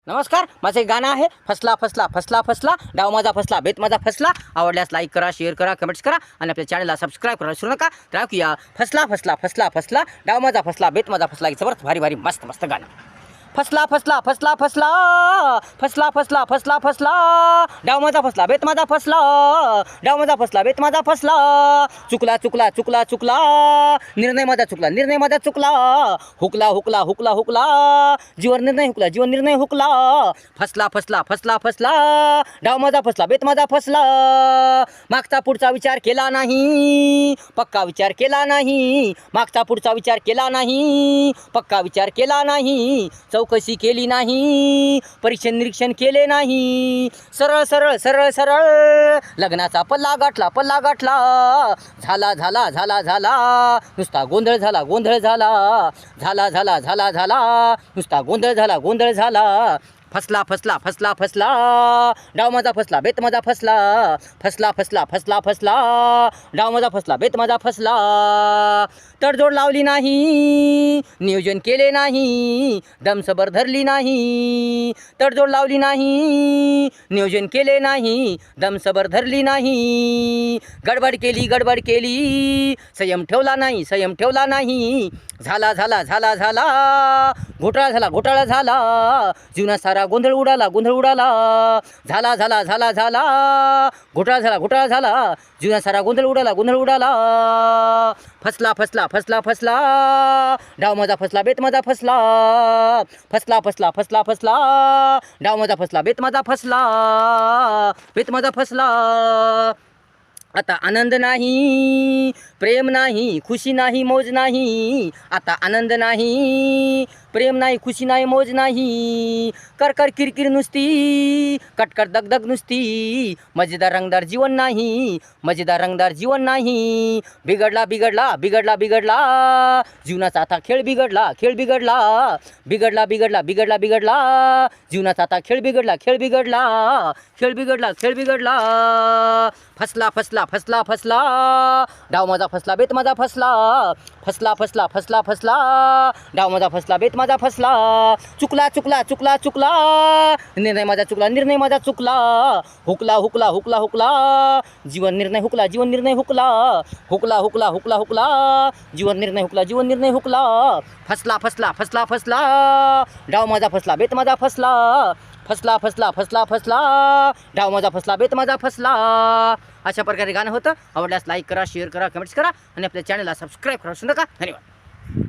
नमस्कार, माझं एक गाणं आहे. फसला फसला फसला फसला, डाव माझा फसला, बेत माझा फसला. आवडल्यास लाईक करा, शेअर करा, कमेंट्स करा आणि आपल्या चॅनलला सबस्क्राईब करा विसरू नका. तर ऐकूया फसला फसला फसला फसला, डाव माझा फसला, बेत माझा फसला. जबरदस्त भारी भारी मस्त मस्त गाणं. फसला फसला फसला फसला, फसला फसला फसला फसला, डाव माझा फसला, बेत माझा फसला, डाव माझा फसला, बेत माझा फसला. चुकला चुकला चुकला चुकला, निर्णय माझा चुकला, निर्णय माझा चुकला. हुकला हुकला हुकला हुकला, जीवन निर्णय हुकला, जीवन निर्णय हुकला. फसला फसला फसला फसला, डाव माझा फसला, बेत माझा फसला. मागचा पुढचा विचार केला नाही, पक्का विचार केला नाही. मागचा पुढचा विचार केला नाही, पक्का विचार केला नाही. चौकशी केली नाही, परीक्षण निरीक्षण केले नाही. सरळ सरळ सरळ सरळ, लग्नाचा पल्ला गाठला, पल्ला गाठला. झाला झाला झाला झाला, नुसता गोंधळ झाला, गोंधळ झाला. झाला झाला झाला झाला, नुसता गोंधळ झाला, गोंधळ झाला. फसला फसला फसला फसला, डाव माझा फसला, बेत माझा फसला. फसला फसला फसला फसला, डाव माझा फसला, बेत माझा फसला. तडजोड लावली नाही, नियोजन केले नाही, दमसबर धरली नाही. तडजोड लावली नाही, नियोजन केले नाही, दमसबर धरली नाही. गडबड केली, गडबड केली, संयम ठेवला नाही, संयम ठेवला नाही. झाला झाला झाला झाला, घोटाळा झाला, घोटाळा झाला. जीवनात सारा गोंधळ उडाला, गोंधळ उडाला. झाला झाला झाला झाला, घोटाळा झाला, घोटाळा झाला. जीवनात सारा गोंधळ उडाला, गोंधळ उडाला. फसला फसला फसला फसला, डाव माझा फसला, बेत माझा फसला. फसला फसला फसला फसला, डाव माझा फसला, बेत माझा फसला. बेत माझा फसला. आता आनंद नाही, प्रेम नाही, खुशी नाही, मौज नाही. आता आनंद नाही, प्रेम नाही, खुशी नाही, मौज नाही. करकर किरकिर नुसती, कटकट दगदग नुसती. मजेदार रंगदार जीवन नाही, मजेदार रंगदार जीवन नाही. बिघडला बिघडला बिघडला बिघडला, जीवनाचा आता खेळ बिघडला, खेळ बिघडला. बिघडला बिघडला बिघडला बिघडला, जीवनाचा आता खेळ बिघडला, खेळ बिघडला. खेळ बिघडला, खेळ बिघडला. फसला फसला फसला फसला, डाव माझा फसला, बेत माझा फसला. फसला फसला फसला फसला, डाव माझा फसला, बेत माझा फसला. चुकला चुकला चुकला चुकला, निर्णय माझा चुकला, निर्णय माझा चुकला. हुकला हुकला हुकला हुकला, जीवन निर्णय हुकला, जीवन निर्णय हुकला. हुकला हुकला हुकला हुकला, जीवन निर्णय हुकला, जीवन निर्णय हुकला. फसला फसला फसला फसला, डाव माझा फसला, बेत माझा फसला. फसला फसला फसला फसला, डाव माझा फसला, बेत माझा फसला. अशा प्रकारे गाणं होतं. आवडल्यास लाईक करा, शेअर करा, कमेंट्स करा आणि आपल्या चॅनलला सबस्क्राईब करा विसरू नका. धन्यवाद.